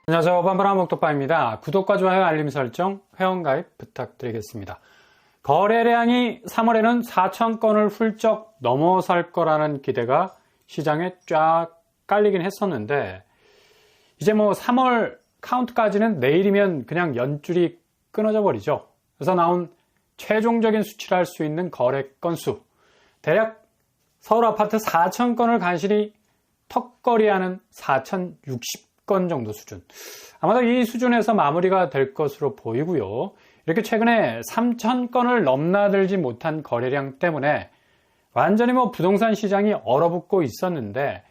안녕하세요. 반바람 목독바입니다. 구독과 좋아요, 알림 설정, 회원가입 부탁드리겠습니다. 거래량이 3월에는 4,000건을 훌쩍 넘어설 거라는 기대가 시장에 쫙 깔리긴 했었는데, 이제 3월 카운트까지는 내일이면 그냥 연줄이 끊어져 버리죠. 그래서 나온 최종적인 수치를 할 수 있는 거래 건수, 대략 서울 아파트 4,000건을 간신히 턱걸이하는 4,060건 정도 수준. 아마도 이 수준에서 마무리가 될 것으로 보이고요. 이렇게 최근에 3,000건을 넘나들지 못한 거래량 때문에 완전히 부동산 시장이 얼어붙고 있었는데,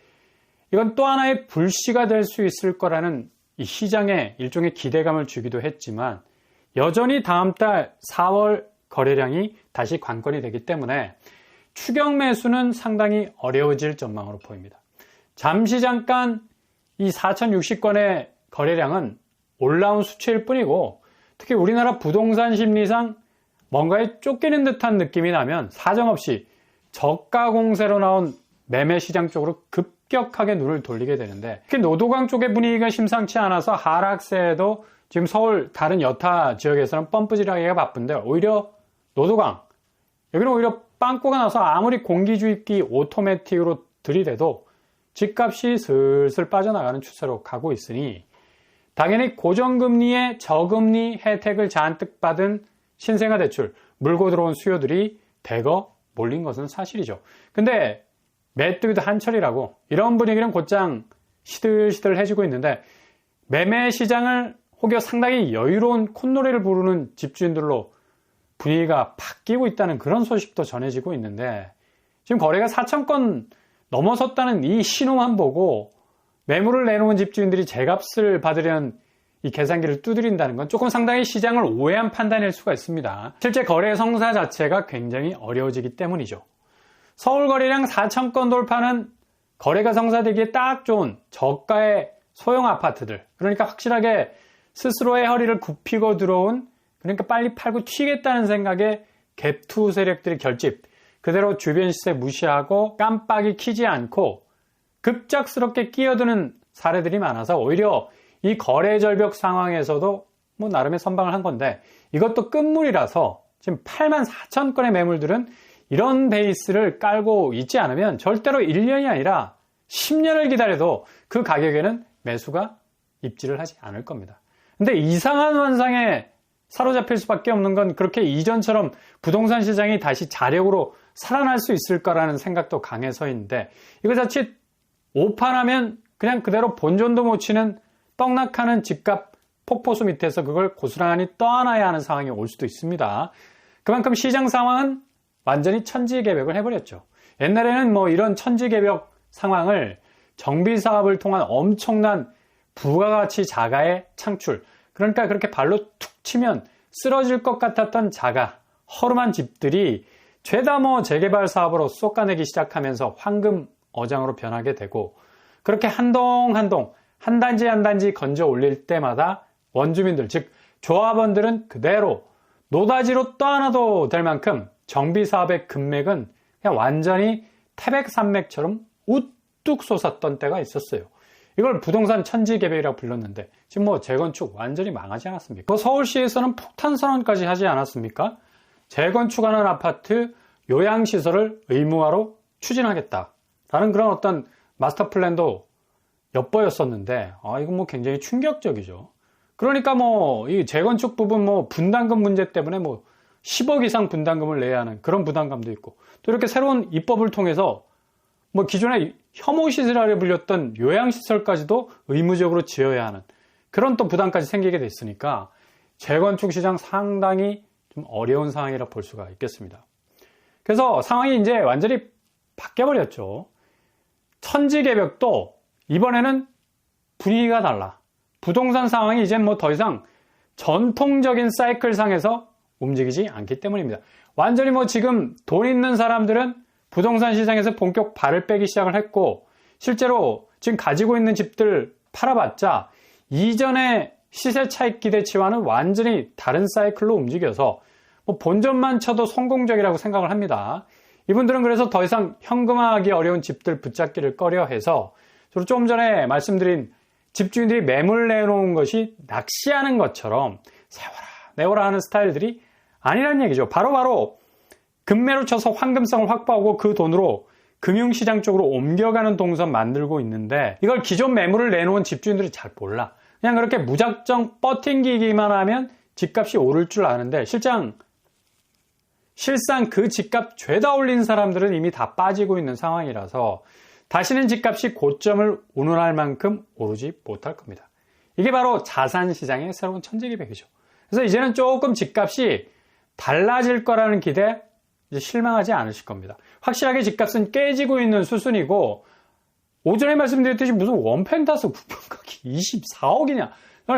이건 또 하나의 불씨가 될 수 있을 거라는 이 시장에 일종의 기대감을 주기도 했지만, 여전히 다음 달 4월 거래량이 다시 관건이 되기 때문에 추격 매수는 상당히 어려워질 전망으로 보입니다. 잠시 잠깐 이 4,060건의 거래량은 올라온 수치일 뿐이고, 특히 우리나라 부동산 심리상 뭔가에 쫓기는 듯한 느낌이 나면 사정없이 저가 공세로 나온 매매 시장 쪽으로 급격하게 눈을 돌리게 되는데, 특히 노도강 쪽의 분위기가 심상치 않아서 하락세에도 지금 서울 다른 여타 지역에서는 펌프질하기가 바쁜데, 오히려 노도강, 여기는 오히려 빵꾸가 나서 아무리 공기주입기 오토매틱으로 들이대도 집값이 슬슬 빠져나가는 추세로 가고 있으니, 당연히 고정금리의 저금리 혜택을 잔뜩 받은 신생아 대출, 물고 들어온 수요들이 대거 몰린 것은 사실이죠. 근데 메뚜기도 한철이라고, 이런 분위기는 곧장 시들시들해지고 있는데, 매매 시장을 혹여 상당히 여유로운 콧노래를 부르는 집주인들로 분위기가 바뀌고 있다는 그런 소식도 전해지고 있는데, 지금 거래가 4,000건 넘어섰다는 이 신호만 보고 매물을 내놓은 집주인들이 제값을 받으려는 이 계산기를 두드린다는 건 조금 상당히 시장을 오해한 판단일 수가 있습니다. 실제 거래 성사 자체가 굉장히 어려워지기 때문이죠. 서울 거래량 4,000건 돌파는 거래가 성사되기에 딱 좋은 저가의 소형 아파트들, 그러니까 확실하게 스스로의 허리를 굽히고 들어온, 그러니까 빨리 팔고 튀겠다는 생각에 갭투 세력들이 결집, 그대로 주변 시세 무시하고 깜빡이 키지 않고 급작스럽게 끼어드는 사례들이 많아서 오히려 이 거래 절벽 상황에서도 나름의 선방을 한 건데, 이것도 끝물이라서 지금 84,000건의 매물들은 이런 베이스를 깔고 있지 않으면 절대로 1년이 아니라 10년을 기다려도 그 가격에는 매수가 입지를 하지 않을 겁니다. 근데 이상한 환상에 사로잡힐 수밖에 없는 건, 그렇게 이전처럼 부동산 시장이 다시 자력으로 살아날 수 있을 거라는 생각도 강해서인데, 이거 자칫 오판하면 그냥 그대로 본전도 못 치는 떡락하는 집값 폭포수 밑에서 그걸 고스란히 떠안아야 하는 상황이 올 수도 있습니다. 그만큼 시장 상황은 완전히 천지개벽을 해버렸죠. 옛날에는 이런 천지개벽 상황을 정비사업을 통한 엄청난 부가가치 자가의 창출, 그러니까 그렇게 발로 툭 치면 쓰러질 것 같았던 자가, 허름한 집들이 죄다 재개발 사업으로 쏟아내기 시작하면서 황금 어장으로 변하게 되고, 그렇게 한 동 한 동, 한 단지 한 단지 건져 올릴 때마다 원주민들, 즉 조합원들은 그대로 노다지로 떠안아도 될 만큼 정비사업의 금맥은 그냥 완전히 태백산맥처럼 우뚝 솟았던 때가 있었어요. 이걸 부동산 천지개벽이라고 불렀는데, 지금 재건축 완전히 망하지 않았습니까? 서울시에서는 폭탄선언까지 하지 않았습니까? 재건축하는 아파트 요양시설을 의무화로 추진하겠다라는 그런 어떤 마스터 플랜도 엿보였었는데, 이건 굉장히 충격적이죠. 그러니까 이 재건축 부분 분담금 문제 때문에 10억 이상 분담금을 내야 하는 그런 부담감도 있고, 또 이렇게 새로운 입법을 통해서 기존에 혐오시설이라고 불렸던 요양시설까지도 의무적으로 지어야 하는 그런 또 부담까지 생기게 됐으니까 재건축 시장 상당히 좀 어려운 상황이라 볼 수가 있겠습니다. 그래서 상황이 이제 완전히 바뀌어버렸죠. 천지개벽도 이번에는 분위기가 달라. 부동산 상황이 이제 더 이상 전통적인 사이클상에서 움직이지 않기 때문입니다. 완전히 지금 돈 있는 사람들은 부동산 시장에서 본격 발을 빼기 시작을 했고, 실제로 지금 가지고 있는 집들 팔아봤자 이전의 시세 차익 기대치와는 완전히 다른 사이클로 움직여서 본전만 쳐도 성공적이라고 생각을 합니다. 이분들은 그래서 더 이상 현금화하기 어려운 집들 붙잡기를 꺼려 해서, 주로 좀 전에 말씀드린 집주인들이 매물 내놓은 것이 낚시하는 것처럼 세워라 내워라 하는 스타일들이 아니란 얘기죠. 바로 급매로 쳐서 황금성을 확보하고 그 돈으로 금융시장 쪽으로 옮겨가는 동선 만들고 있는데 이걸 기존 매물을 내놓은 집주인들이 잘 몰라. 그냥 그렇게 무작정 버팅기기만 하면 집값이 오를 줄 아는데 실상 그 집값 죄다 올린 사람들은 이미 다 빠지고 있는 상황이라서 다시는 집값이 고점을 운운할 만큼 오르지 못할 겁니다. 이게 바로 자산시장의 새로운 천재기백이죠. 그래서 이제는 조금 집값이 달라질 거라는 기대 이제 실망하지 않으실 겁니다. 확실하게 집값은 깨지고 있는 수순이고 오전에 말씀드렸듯이 무슨 원펜타스 9평가기 24억이냐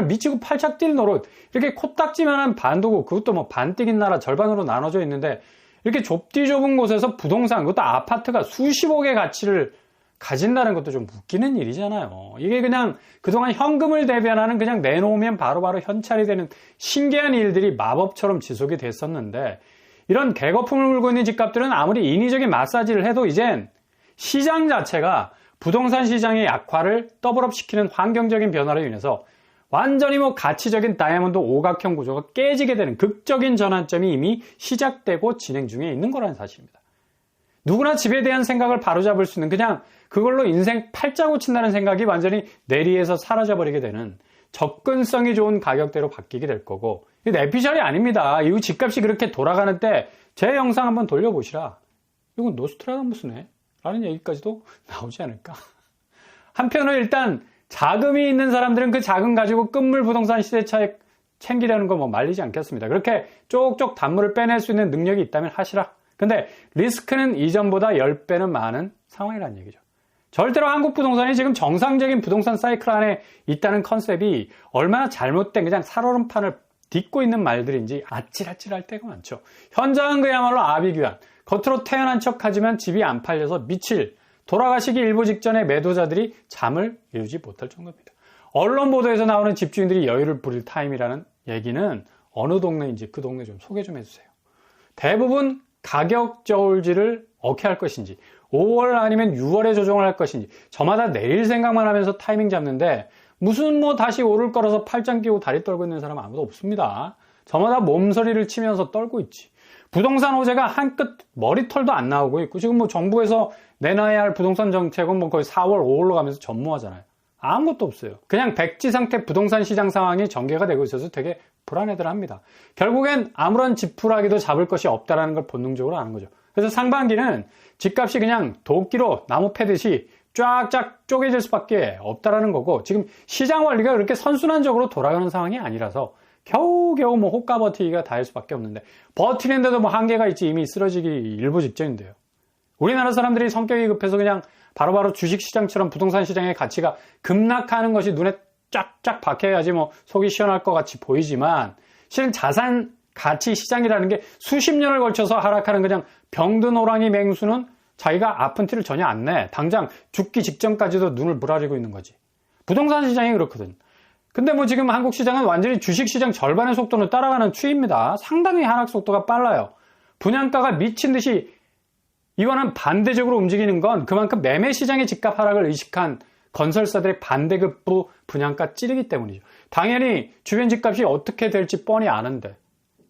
미치고 팔짝 뛸 노릇 이렇게 코딱지만한 반도구 그것도 뭐 반띵인 나라 절반으로 나눠져 있는데 이렇게 좁디 좁은 곳에서 부동산 그것도 아파트가 수십억의 가치를 가진다는 것도 좀 웃기는 일이잖아요. 이게 그냥 그동안 현금을 대변하는 그냥 내놓으면 바로바로 현찰이 되는 신기한 일들이 마법처럼 지속이 됐었는데 이런 개거품을 물고 있는 집값들은 아무리 인위적인 마사지를 해도 이젠 시장 자체가 부동산 시장의 약화를 더블업시키는 환경적인 변화로 인해서 완전히 뭐 가치적인 다이아몬드 오각형 구조가 깨지게 되는 극적인 전환점이 이미 시작되고 진행 중에 있는 거라는 사실입니다. 누구나 집에 대한 생각을 바로잡을 수 있는 그냥 그걸로 인생 팔자 고친다는 생각이 완전히 내리에서 사라져버리게 되는 접근성이 좋은 가격대로 바뀌게 될 거고 이게 내피셜이 아닙니다. 이후 집값이 그렇게 돌아가는 때 제 영상 한번 돌려보시라. 이건 노스트라다무스네 라는 얘기까지도 나오지 않을까. 한편으로 일단 자금이 있는 사람들은 그 자금 가지고 끝물 부동산 시세차익 챙기려는 거 뭐 말리지 않겠습니다. 그렇게 쪽쪽 단물을 빼낼 수 있는 능력이 있다면 하시라. 근데 리스크는 이전보다 10배는 많은 상황이라는 얘기죠. 절대로 한국 부동산이 지금 정상적인 부동산 사이클 안에 있다는 컨셉이 얼마나 잘못된 그냥 살얼음판을 딛고 있는 말들인지 아찔아찔할 때가 많죠. 현장은 그야말로 아비규환. 겉으로 태연한 척하지만 집이 안 팔려서 미칠 돌아가시기 일보 직전에 매도자들이 잠을 이루지 못할 정도입니다. 언론 보도에서 나오는 집주인들이 여유를 부릴 타임이라는 얘기는 어느 동네인지 그 동네 좀 소개 좀 해주세요. 대부분 가격 저울질을 어떻게 할 것인지 5월 아니면 6월에 조정을 할 것인지 저마다 내릴 생각만 하면서 타이밍 잡는데 무슨 뭐 다시 오를 거라서 팔짱 끼고 다리 떨고 있는 사람 아무도 없습니다. 저마다 몸서리를 치면서 떨고 있지. 부동산 호재가 한끗 머리털도 안 나오고 있고 지금 뭐 정부에서 내놔야 할 부동산 정책은 뭐 거의 4월, 5월로 가면서 전무하잖아요. 아무것도 없어요. 그냥 백지 상태 부동산 시장 상황이 전개가 되고 있어서 되게 불안해들 합니다. 결국엔 아무런 지푸라기도 잡을 것이 없다는 걸 본능적으로 아는 거죠. 그래서 상반기는 집값이 그냥 도끼로 나무 패듯이 쫙쫙 쪼개질 수밖에 없다라는 거고 지금 시장 원리가 그렇게 선순환적으로 돌아가는 상황이 아니라서 겨우겨우 뭐 호가 버티기가 다일 수밖에 없는데 버티는데도 뭐 한계가 있지 이미 쓰러지기 일보 직전인데요. 우리나라 사람들이 성격이 급해서 그냥 바로바로 주식시장처럼 부동산 시장의 가치가 급락하는 것이 눈에 쫙쫙 박혀야지 뭐 속이 시원할 것 같이 보이지만 실은 자산 가치 시장이라는 게 수십 년을 걸쳐서 하락하는 그냥 병든 호랑이 맹수는 자기가 아픈 티를 전혀 안 내. 당장 죽기 직전까지도 눈을 부라리고 있는 거지. 부동산 시장이 그렇거든. 근데 뭐 지금 한국 시장은 완전히 주식시장 절반의 속도를 따라가는 추이입니다. 상당히 하락 속도가 빨라요. 분양가가 미친 듯이 이와는 반대적으로 움직이는 건 그만큼 매매 시장의 집값 하락을 의식한 건설사들의 반대급부 분양가 찌르기 때문이죠. 당연히 주변 집값이 어떻게 될지 뻔히 아는데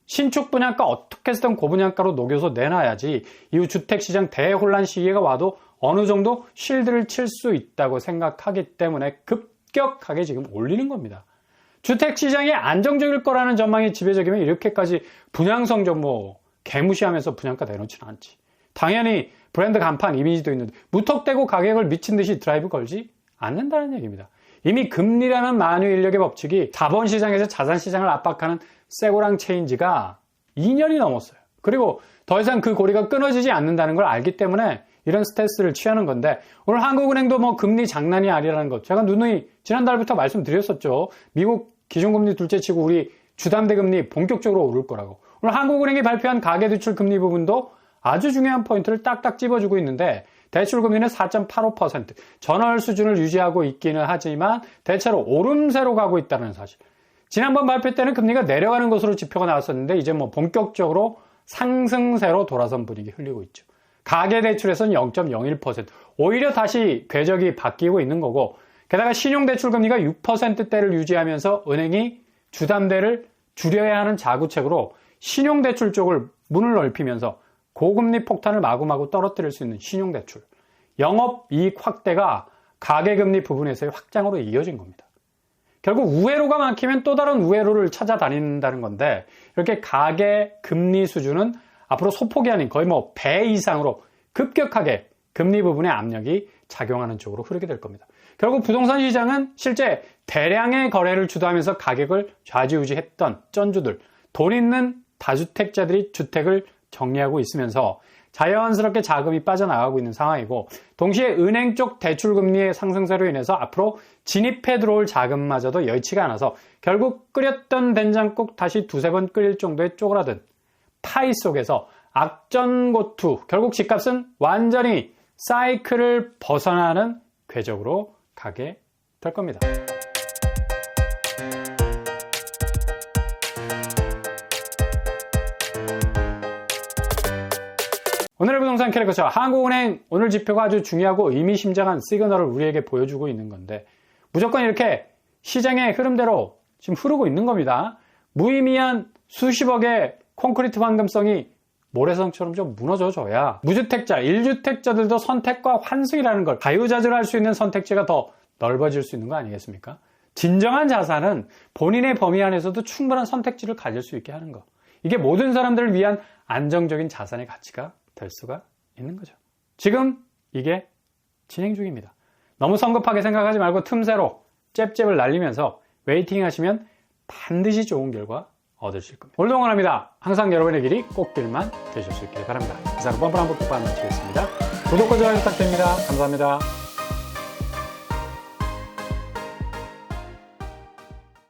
신축 분양가 어떻게 해서든 고분양가로 녹여서 내놔야지 이후 주택시장 대혼란 시기가 와도 어느 정도 쉴드를 칠 수 있다고 생각하기 때문에 급격하게 지금 올리는 겁니다. 주택시장이 안정적일 거라는 전망이 지배적이면 이렇게까지 분양성적 뭐 개무시하면서 분양가 내놓지는 않지. 당연히 브랜드 간판 이미지도 있는데 무턱대고 가격을 미친 듯이 드라이브 걸지 않는다는 얘기입니다. 이미 금리라는 만유 인력의 법칙이 자본시장에서 자산시장을 압박하는 쇠고랑 체인지가 2년이 넘었어요. 그리고 더 이상 그 고리가 끊어지지 않는다는 걸 알기 때문에 이런 스탠스를 취하는 건데 오늘 한국은행도 뭐 금리 장난이 아니라는 것 제가 누누이 지난달부터 말씀드렸었죠. 미국 기준금리 둘째치고 우리 주담대금리 본격적으로 오를 거라고. 오늘 한국은행이 발표한 가계대출 금리 부분도 아주 중요한 포인트를 딱딱 찝어주고 있는데 대출금리는 4.85% 전월 수준을 유지하고 있기는 하지만 대체로 오름세로 가고 있다는 사실. 지난번 발표 때는 금리가 내려가는 것으로 지표가 나왔었는데 이제 뭐 본격적으로 상승세로 돌아선 분위기 흘리고 있죠. 가계대출에서는 0.01% 오히려 다시 궤적이 바뀌고 있는 거고 게다가 신용대출금리가 6%대를 유지하면서 은행이 주담대를 줄여야 하는 자구책으로 신용대출 쪽을 문을 넓히면서 고금리 폭탄을 마구마구 떨어뜨릴 수 있는 신용대출, 영업이익 확대가 가계금리 부분에서의 확장으로 이어진 겁니다. 결국 우회로가 막히면 또 다른 우회로를 찾아다닌다는 건데 이렇게 가계금리 수준은 앞으로 소폭이 아닌 거의 배 이상으로 급격하게 금리 부분의 압력이 작용하는 쪽으로 흐르게 될 겁니다. 결국 부동산 시장은 실제 대량의 거래를 주도하면서 가격을 좌지우지했던 쩐주들, 돈 있는 다주택자들이 주택을 정리하고 있으면서 자연스럽게 자금이 빠져나가고 있는 상황이고 동시에 은행 쪽 대출금리의 상승세로 인해서 앞으로 진입해 들어올 자금마저도 여의치가 않아서 결국 끓였던 된장국 다시 두세 번 끓일 정도의 쪼그라든 파이 속에서 악전고투, 결국 집값은 완전히 사이클을 벗어나는 궤적으로 가게 될 겁니다. 오늘의 부동산 캐릭터죠. 한국은행 오늘 지표가 아주 중요하고 의미심장한 시그널을 우리에게 보여주고 있는 건데 무조건 이렇게 시장의 흐름대로 지금 흐르고 있는 겁니다. 무의미한 수십억의 콘크리트 황금성이 모래성처럼 좀 무너져줘야 무주택자, 1주택자들도 선택과 환승이라는 걸 자유자재로 할 수 있는 선택지가 더 넓어질 수 있는 거 아니겠습니까? 진정한 자산은 본인의 범위 안에서도 충분한 선택지를 가질 수 있게 하는 거. 이게 모든 사람들을 위한 안정적인 자산의 가치가 될 수가 있는 거죠. 지금 이게 진행 중입니다. 너무 성급하게 생각하지 말고 틈새로 잽잽을 날리면서 웨이팅 하시면 반드시 좋은 결과 얻으실 겁니다. 오늘도 응원합니다. 항상 여러분의 길이 꽃길만 되실 수 있기를 바랍니다. 이상으로 뻔뻔한 복덕방 마치겠습니다. 구독과 좋아요 부탁드립니다. 감사합니다.